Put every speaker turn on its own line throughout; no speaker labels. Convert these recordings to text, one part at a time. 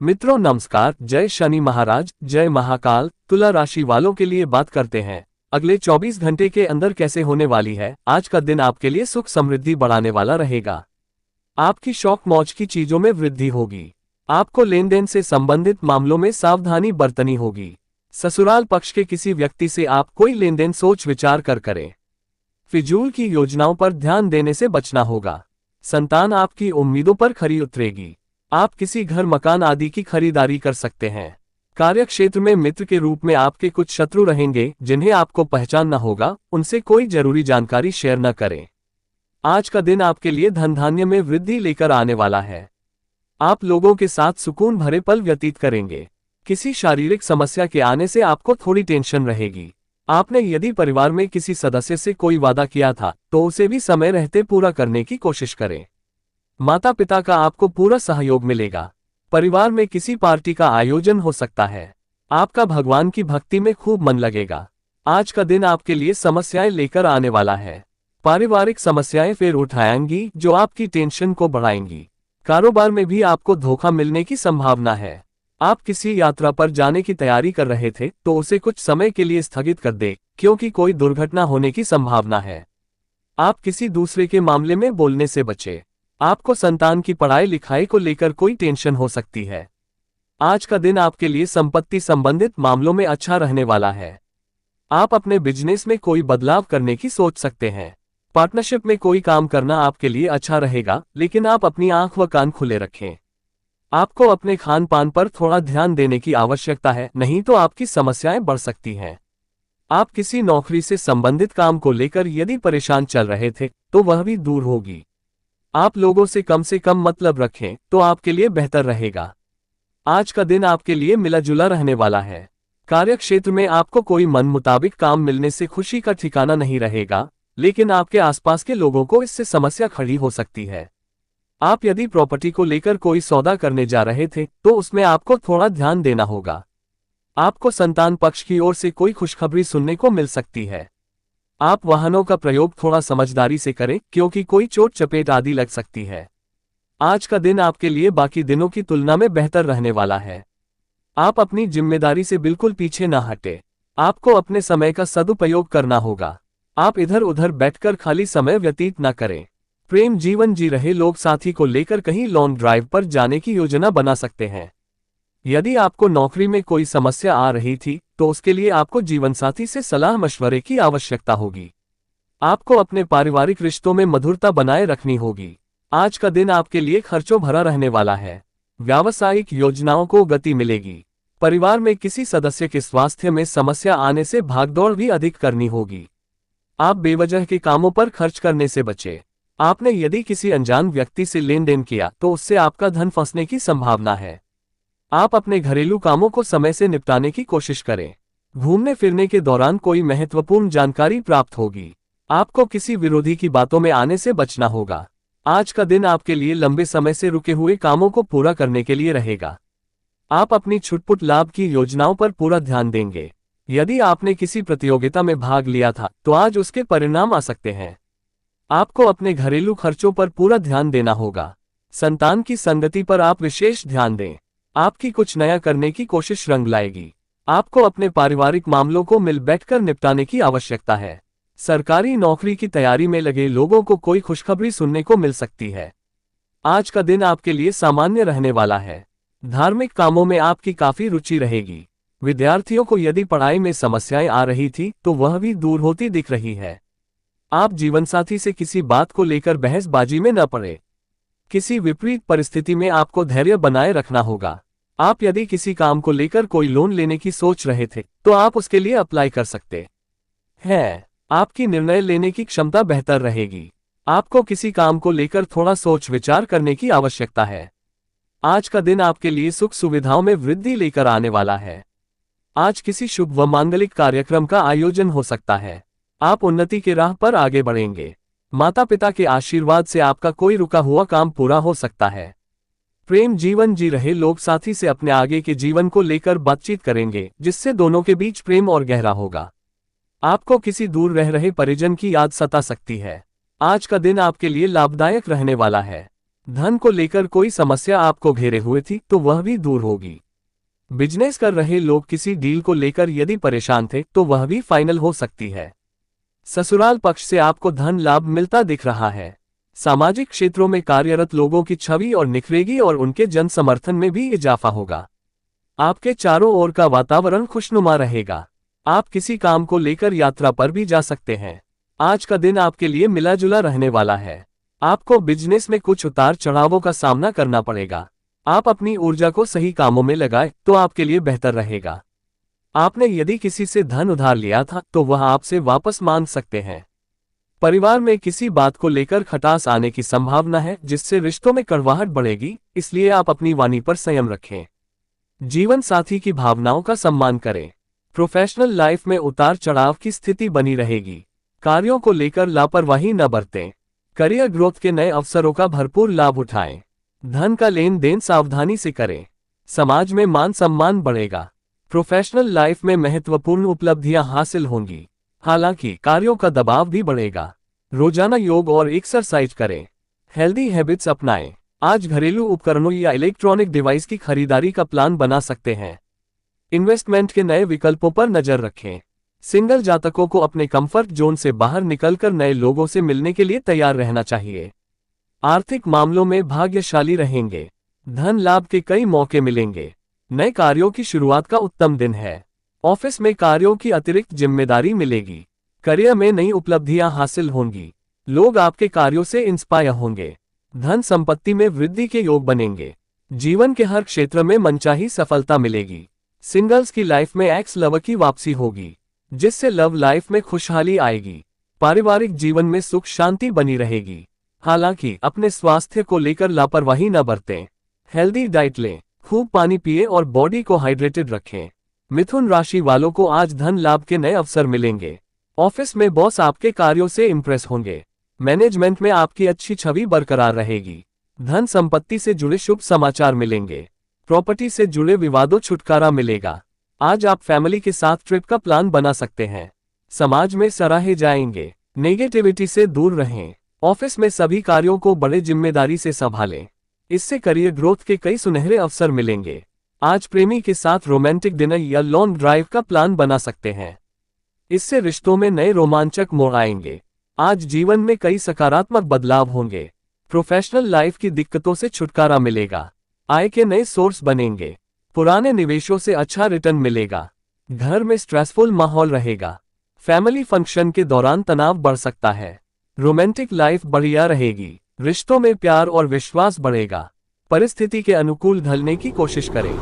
मित्रों नमस्कार, जय शनि महाराज, जय महाकाल। तुला राशि वालों के लिए बात करते हैं अगले 24 घंटे के अंदर कैसे होने वाली है। आज का दिन आपके लिए सुख समृद्धि बढ़ाने वाला रहेगा। आपकी शौक मौज की चीजों में वृद्धि होगी। आपको लेन देन से संबंधित मामलों में सावधानी बरतनी होगी। ससुराल पक्ष के किसी व्यक्ति से आप कोई लेन देन सोच विचार कर करें। फिजूल की योजनाओं पर ध्यान देने से बचना होगा। संतान आपकी उम्मीदों पर खरी उतरेगी। आप किसी घर मकान आदि की खरीदारी कर सकते हैं। कार्य क्षेत्र में मित्र के रूप में आपके कुछ शत्रु रहेंगे जिन्हें आपको पहचानना होगा। उनसे कोई जरूरी जानकारी शेयर न करें। आज का दिन आपके लिए धन धान्य में वृद्धि लेकर आने वाला है। आप लोगों के साथ सुकून भरे पल व्यतीत करेंगे। किसी शारीरिक समस्या के आने से आपको थोड़ी टेंशन रहेगी। आपने यदि परिवार में किसी सदस्य से कोई वादा किया था तो उसे भी समय रहते पूरा करने की कोशिश करें। माता पिता का आपको पूरा सहयोग मिलेगा। परिवार में किसी पार्टी का आयोजन हो सकता है। आपका भगवान की भक्ति में खूब मन लगेगा। आज का दिन आपके लिए समस्याएं लेकर आने वाला है। पारिवारिक समस्याएं फिर उठाएंगी जो आपकी टेंशन को बढ़ाएंगी। कारोबार में भी आपको धोखा मिलने की संभावना है। आप किसी यात्रा पर जाने की तैयारी कर रहे थे तो उसे कुछ समय के लिए स्थगित कर दे, क्योंकि कोई दुर्घटना होने की संभावना है। आप किसी दूसरे के मामले में बोलने से बचें। आपको संतान की पढ़ाई लिखाई को लेकर कोई टेंशन हो सकती है। आज का दिन आपके लिए संपत्ति संबंधित मामलों में अच्छा रहने वाला है। आप अपने बिजनेस में कोई बदलाव करने की सोच सकते हैं। पार्टनरशिप में कोई काम करना आपके लिए अच्छा रहेगा, लेकिन आप अपनी आंख व कान खुले रखें। आपको अपने खान पान पर थोड़ा ध्यान देने की आवश्यकता है, नहीं तो आपकी समस्याएं बढ़ सकती हैं। आप किसी नौकरी से संबंधित काम को लेकर यदि परेशान चल रहे थे तो वह भी दूर होगी। आप लोगों से कम मतलब रखें तो आपके लिए बेहतर रहेगा। आज का दिन आपके लिए मिला जुला रहने वाला है। कार्य क्षेत्र में आपको कोई मन मुताबिक काम मिलने से खुशी का ठिकाना नहीं रहेगा, लेकिन आपके आसपास के लोगों को इससे समस्या खड़ी हो सकती है। आप यदि प्रॉपर्टी को लेकर कोई सौदा करने जा रहे थे तो उसमें आपको थोड़ा ध्यान देना होगा। आपको संतान पक्ष की ओर से कोई खुशखबरी सुनने को मिल सकती है। आप वाहनों का प्रयोग थोड़ा समझदारी से करें, क्योंकि कोई चोट चपेट आदि लग सकती है। आज का दिन आपके लिए बाकी दिनों की तुलना में बेहतर रहने वाला है। आप अपनी जिम्मेदारी से बिल्कुल पीछे न हटें। आपको अपने समय का सदुपयोग करना होगा। आप इधर उधर बैठकर खाली समय व्यतीत न करें। प्रेम जीवन जी रहे लोग साथी को लेकर कहीं लॉन्ग ड्राइव पर जाने की योजना बना सकते हैं। यदि आपको नौकरी में कोई समस्या आ रही थी तो उसके लिए आपको जीवनसाथी से सलाह मशवरे की आवश्यकता होगी। आपको अपने पारिवारिक रिश्तों में मधुरता बनाए रखनी होगी। आज का दिन आपके लिए खर्चों भरा रहने वाला है। व्यावसायिक योजनाओं को गति मिलेगी। परिवार में किसी सदस्य के स्वास्थ्य में समस्या आने से भागदौड़ भी अधिक करनी होगी। आप बेवजह के कामों पर खर्च करने से बचें। आपने यदि किसी अनजान व्यक्ति से लेन देन किया तो उससे आपका धन फंसने की संभावना है। आप अपने घरेलू कामों को समय से निपटाने की कोशिश करें। घूमने फिरने के दौरान कोई महत्वपूर्ण जानकारी प्राप्त होगी। आपको किसी विरोधी की बातों में आने से बचना होगा। आज का दिन आपके लिए लंबे समय से रुके हुए कामों को पूरा करने के लिए रहेगा। आप अपनी छुटपुट लाभ की योजनाओं पर पूरा ध्यान देंगे। यदि आपने किसी प्रतियोगिता में भाग लिया था तो आज उसके परिणाम आ सकते हैं। आपको अपने घरेलू खर्चों पर पूरा ध्यान देना होगा। संतान की संगति पर आप विशेष ध्यान दें। आपकी कुछ नया करने की कोशिश रंग लाएगी। आपको अपने पारिवारिक मामलों को मिल बैठकर निपटाने की आवश्यकता है। सरकारी नौकरी की तैयारी में लगे लोगों को कोई खुशखबरी सुनने को मिल सकती है। आज का दिन आपके लिए सामान्य रहने वाला है। धार्मिक कामों में आपकी काफी रुचि रहेगी। विद्यार्थियों को यदि पढ़ाई में समस्याएं आ रही थी तो वह भी दूर होती दिख रही है। आप जीवनसाथी से किसी बात को लेकर बहसबाजी में न पड़े। किसी विपरीत परिस्थिति में आपको धैर्य बनाए रखना होगा। आप यदि किसी काम को लेकर कोई लोन लेने की सोच रहे थे तो आप उसके लिए अप्लाई कर सकते हैं। आपकी निर्णय लेने की क्षमता बेहतर रहेगी। आपको किसी काम को लेकर थोड़ा सोच विचार करने की आवश्यकता है। आज का दिन आपके लिए सुख सुविधाओं में वृद्धि लेकर आने वाला है। आज किसी शुभ व मांगलिक कार्यक्रम का आयोजन हो सकता है। आप उन्नति के राह पर आगे बढ़ेंगे। माता पिता के आशीर्वाद से आपका कोई रुका हुआ काम पूरा हो सकता है। प्रेम जीवन जी रहे लोग साथी से अपने आगे के जीवन को लेकर बातचीत करेंगे, जिससे दोनों के बीच प्रेम और गहरा होगा। आपको किसी दूर रह रहे परिजन की याद सता सकती है। आज का दिन आपके लिए लाभदायक रहने वाला है। धन को लेकर कोई समस्या आपको घेरे हुए थी तो वह भी दूर होगी। बिजनेस कर रहे लोग किसी डील को लेकर यदि परेशान थे तो वह भी फाइनल हो सकती है। ससुराल पक्ष से आपको धन लाभ मिलता दिख रहा है। सामाजिक क्षेत्रों में कार्यरत लोगों की छवि और निखरेगी और उनके जन समर्थन में भी इजाफा होगा। आपके चारों ओर का वातावरण खुशनुमा रहेगा। आप किसी काम को लेकर यात्रा पर भी जा सकते हैं। आज का दिन आपके लिए मिला जुला रहने वाला है। आपको बिजनेस में कुछ उतार चढ़ावों का सामना करना पड़ेगा। आप अपनी ऊर्जा को सही कामों में लगाएं तो आपके लिए बेहतर रहेगा। आपने यदि किसी से धन उधार लिया था तो वह आपसे वापस मांग सकते हैं। परिवार में किसी बात को लेकर खटास आने की संभावना है जिससे रिश्तों में कड़वाहट बढ़ेगी, इसलिए आप अपनी वाणी पर संयम रखें। जीवन साथी की भावनाओं का सम्मान करें। प्रोफेशनल लाइफ में उतार चढ़ाव की स्थिति बनी रहेगी। कार्यों को लेकर लापरवाही न बरतें। करियर ग्रोथ के नए अवसरों का भरपूर लाभ उठाएं। धन का लेन देन सावधानी से करें। समाज में मान सम्मान बढ़ेगा। प्रोफेशनल लाइफ में महत्वपूर्ण उपलब्धियां हासिल होंगी, हालांकि कार्यों का दबाव भी बढ़ेगा। रोजाना योग और एक्सरसाइज करें। हेल्दी हैबिट्स अपनाएं। आज घरेलू उपकरणों या इलेक्ट्रॉनिक डिवाइस की खरीदारी का प्लान बना सकते हैं। इन्वेस्टमेंट के नए विकल्पों पर नजर रखें। सिंगल जातकों को अपने कंफर्ट जोन से बाहर निकलकर नए लोगों से मिलने के लिए तैयार रहना चाहिए। आर्थिक मामलों में भाग्यशाली रहेंगे। धन लाभ के कई मौके मिलेंगे। नए कार्यों की शुरुआत का उत्तम दिन है। ऑफिस में कार्यों की अतिरिक्त जिम्मेदारी मिलेगी। करियर में नई उपलब्धियां हासिल होंगी। लोग आपके कार्यों से इंस्पायर होंगे। धन संपत्ति में वृद्धि के योग बनेंगे। जीवन के हर क्षेत्र में मनचाही सफलता मिलेगी। सिंगल्स की लाइफ में एक्स लवर की वापसी होगी, जिससे लव लाइफ में खुशहाली आएगी। पारिवारिक जीवन में सुख शांति बनी रहेगी। हालांकि अपने स्वास्थ्य को लेकर लापरवाही न बरतें। हेल्दी डाइट लें, खूब पानी पिए और बॉडी को हाइड्रेटेड रखें। मिथुन राशि वालों को आज धन लाभ के नए अवसर मिलेंगे। ऑफिस में बॉस आपके कार्यों से इंप्रेस होंगे। मैनेजमेंट में आपकी अच्छी छवि बरकरार रहेगी। धन संपत्ति से जुड़े शुभ समाचार मिलेंगे। प्रॉपर्टी से जुड़े विवादों छुटकारा मिलेगा। आज आप फैमिली के साथ ट्रिप का प्लान बना सकते हैं। समाज में सराहे जाएंगे। नेगेटिविटी से दूर रहें। ऑफिस में सभी कार्यों को बड़े जिम्मेदारी से संभालें। इससे करियर ग्रोथ के कई सुनहरे अवसर मिलेंगे। आज प्रेमी के साथ रोमांटिक डिनर या लॉन्ग ड्राइव का प्लान बना सकते हैं। इससे रिश्तों में नए रोमांचक मोड़ आएंगे। आज जीवन में कई सकारात्मक बदलाव होंगे। प्रोफेशनल लाइफ की दिक्कतों से छुटकारा मिलेगा। आय के नए सोर्स बनेंगे। पुराने निवेशों से अच्छा रिटर्न मिलेगा। घर में स्ट्रेसफुल माहौल रहेगा। फैमिली फंक्शन के दौरान तनाव बढ़ सकता है। रोमांटिक लाइफ बढ़िया रहेगी। रिश्तों में प्यार और विश्वास बढ़ेगा। परिस्थिति के अनुकूल ढलने की कोशिश करें।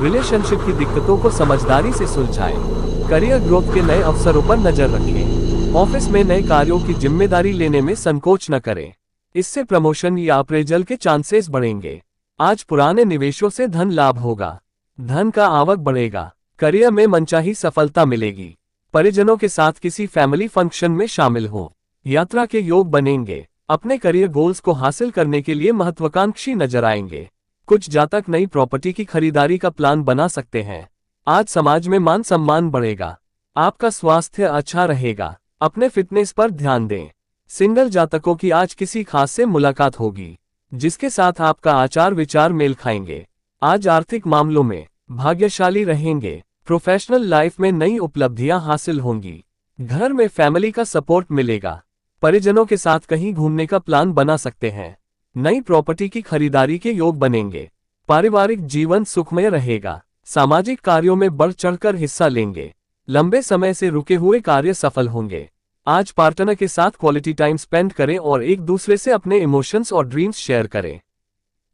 रिलेशनशिप की दिक्कतों को समझदारी से सुलझाएं। करियर ग्रोथ के नए अवसरों पर नजर रखें। ऑफिस में नए कार्यों की जिम्मेदारी लेने में संकोच न करें। इससे प्रमोशन या अप्रेजल के चांसेस बढ़ेंगे। आज पुराने निवेशों से धन लाभ होगा। धन का आवक बढ़ेगा। करियर में मनचाही सफलता मिलेगी। परिजनों के साथ किसी फैमिली फंक्शन में शामिल हो। यात्रा के योग बनेंगे। अपने करियर गोल्स को हासिल करने के लिए महत्वाकांक्षी नजर आएंगे। कुछ जातक नई प्रॉपर्टी की खरीदारी का प्लान बना सकते हैं। आज समाज में मान सम्मान बढ़ेगा। आपका स्वास्थ्य अच्छा रहेगा। अपने फिटनेस पर ध्यान दें। सिंगल जातकों की आज किसी खास से मुलाकात होगी, जिसके साथ आपका आचार विचार मेल खाएंगे। आज आर्थिक मामलों में भाग्यशाली रहेंगे। प्रोफेशनल लाइफ में नई उपलब्धियां हासिल होंगी। घर में फैमिली का सपोर्ट मिलेगा। परिजनों के साथ कहीं घूमने का प्लान बना सकते हैं। नई प्रॉपर्टी की खरीदारी के योग बनेंगे। पारिवारिक जीवन सुखमय रहेगा। सामाजिक कार्यों में बढ़ चढ़कर हिस्सा लेंगे। लंबे समय से रुके हुए कार्य सफल होंगे। आज पार्टनर के साथ क्वालिटी टाइम स्पेंड करें और एक दूसरे से अपने इमोशंस और ड्रीम्स शेयर करें।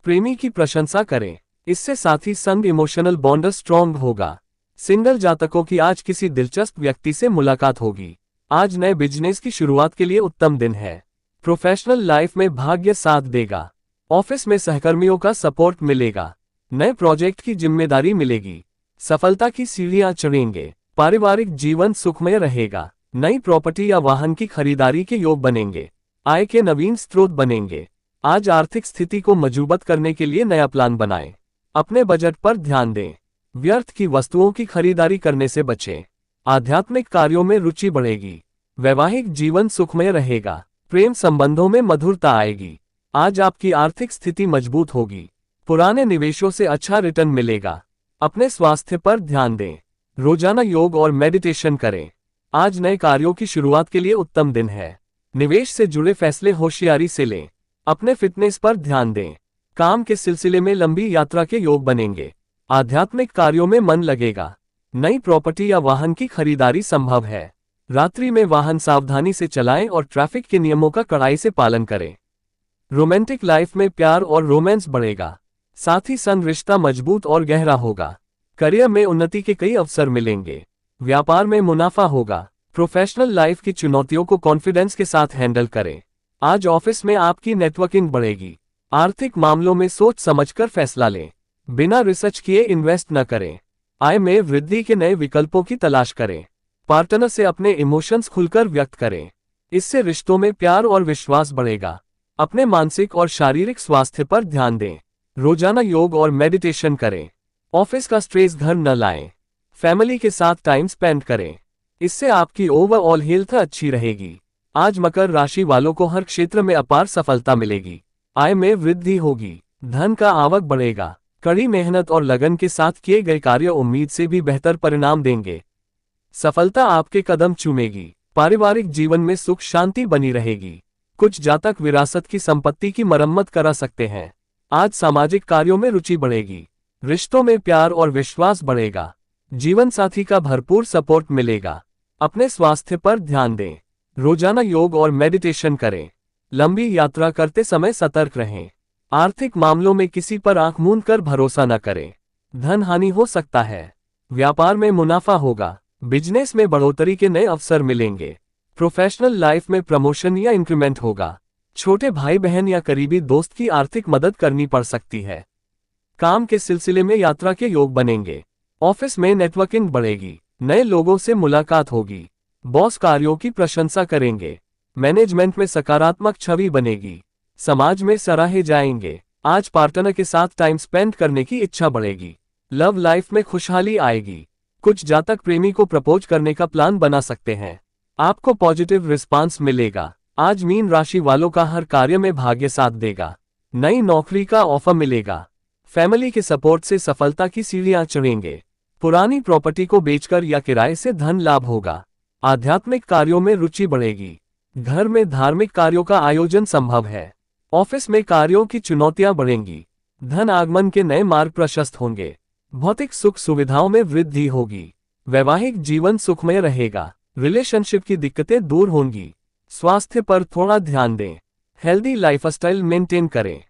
प्रेमी की प्रशंसा करें। इससे साथी संग इमोशनल बॉन्ड स्ट्रॉन्ग होगा। सिंगल जातकों की आज किसी दिलचस्प व्यक्ति से मुलाकात होगी। आज नए बिजनेस की शुरुआत के लिए उत्तम दिन है। प्रोफेशनल लाइफ में भाग्य साथ देगा। ऑफिस में सहकर्मियों का सपोर्ट मिलेगा। नए प्रोजेक्ट की जिम्मेदारी मिलेगी। सफलता की सीढ़ियां चढ़ेंगे। पारिवारिक जीवन सुखमय रहेगा। नई प्रॉपर्टी या वाहन की खरीदारी के योग बनेंगे। आय के नवीन स्रोत बनेंगे। आज आर्थिक स्थिति को मजबूत करने के लिए नया प्लान बनाएं। अपने बजट पर ध्यान दें। व्यर्थ की वस्तुओं की खरीदारी करने से बचें। आध्यात्मिक कार्यों में रुचि बढ़ेगी। वैवाहिक जीवन सुखमय रहेगा। प्रेम संबंधों में मधुरता आएगी। आज आपकी आर्थिक स्थिति मजबूत होगी। पुराने निवेशों से अच्छा रिटर्न मिलेगा। अपने स्वास्थ्य पर ध्यान दें। रोजाना योग और मेडिटेशन करें। आज नए कार्यों की शुरुआत के लिए उत्तम दिन है। निवेश से जुड़े फैसले होशियारी से लें। अपने फिटनेस पर ध्यान दें। काम के सिलसिले में लंबी यात्रा के योग बनेंगे। आध्यात्मिक कार्यों में मन लगेगा। नई प्रॉपर्टी या वाहन की खरीदारी संभव है। रात्रि में वाहन सावधानी से चलाएं और ट्रैफिक के नियमों का कड़ाई से पालन करें। रोमांटिक लाइफ में प्यार और रोमांस बढ़ेगा। साथी संग रिश्ता मजबूत और गहरा होगा। करियर में उन्नति के कई अवसर मिलेंगे। व्यापार में मुनाफा होगा। प्रोफेशनल लाइफ की चुनौतियों को कॉन्फिडेंस के साथ हैंडल करें। आज ऑफिस में आपकी नेटवर्किंग बढ़ेगी। आर्थिक मामलों में सोच समझकर फैसला लें। बिना रिसर्च किए इन्वेस्ट न करें। आय में वृद्धि के नए विकल्पों की तलाश करें। पार्टनर से अपने इमोशंस खुलकर व्यक्त करें। इससे रिश्तों में प्यार और विश्वास बढ़ेगा। अपने मानसिक और शारीरिक स्वास्थ्य पर ध्यान दें। रोजाना योग और मेडिटेशन करें। ऑफिस का स्ट्रेस घर न लाएं। फैमिली के साथ टाइम स्पेंड करें। इससे आपकी ओवरऑल हेल्थ अच्छी रहेगी। आज मकर राशि वालों को हर क्षेत्र में अपार सफलता मिलेगी। आय में वृद्धि होगी। धन का आवक बढ़ेगा। कड़ी मेहनत और लगन के साथ किए गए कार्य उम्मीद से भी बेहतर परिणाम देंगे। सफलता आपके कदम चूमेगी। पारिवारिक जीवन में सुख शांति बनी रहेगी। कुछ जातक विरासत की संपत्ति की मरम्मत करा सकते हैं। आज सामाजिक कार्यों में रुचि बढ़ेगी। रिश्तों में प्यार और विश्वास बढ़ेगा। जीवन साथी का भरपूर सपोर्ट मिलेगा। अपने स्वास्थ्य पर ध्यान दें। रोजाना योग और मेडिटेशन करें। लंबी यात्रा करते समय सतर्क रहें। आर्थिक मामलों में किसी पर आंख मूंद कर भरोसा न करें। धन हानि हो सकता है। व्यापार में मुनाफा होगा। बिजनेस में बढ़ोतरी के नए अवसर मिलेंगे। प्रोफेशनल लाइफ में प्रमोशन या इंक्रीमेंट होगा। छोटे भाई बहन या करीबी दोस्त की आर्थिक मदद करनी पड़ सकती है। काम के सिलसिले में यात्रा के योग बनेंगे। ऑफिस में नेटवर्किंग बढ़ेगी। नए लोगों से मुलाकात होगी। बॉस कार्यों की प्रशंसा करेंगे। मैनेजमेंट में सकारात्मक छवि बनेगी। समाज में सराहे जाएंगे। आज पार्टनर के साथ टाइम स्पेंड करने की इच्छा बढ़ेगी। लव लाइफ में खुशहाली आएगी। कुछ जातक प्रेमी को प्रपोज करने का प्लान बना सकते हैं। आपको पॉजिटिव रिस्पांस मिलेगा। आज मीन राशि वालों का हर कार्य में भाग्य साथ देगा। नई नौकरी का ऑफर मिलेगा। फैमिली के सपोर्ट से सफलता की सीढ़ियां चढ़ेंगे। पुरानी प्रॉपर्टी को बेचकर या किराए से धन लाभ होगा। आध्यात्मिक कार्यों में रुचि बढ़ेगी। घर में धार्मिक कार्यों का आयोजन संभव है। ऑफिस में कार्यों की चुनौतियां बढ़ेंगी। धन आगमन के नए मार्ग प्रशस्त होंगे। भौतिक सुख सुविधाओं में वृद्धि होगी। वैवाहिक जीवन सुखमय रहेगा। रिलेशनशिप की दिक्कतें दूर होंगी। स्वास्थ्य पर थोड़ा ध्यान दें। हेल्दी लाइफस्टाइल मेंटेन करें।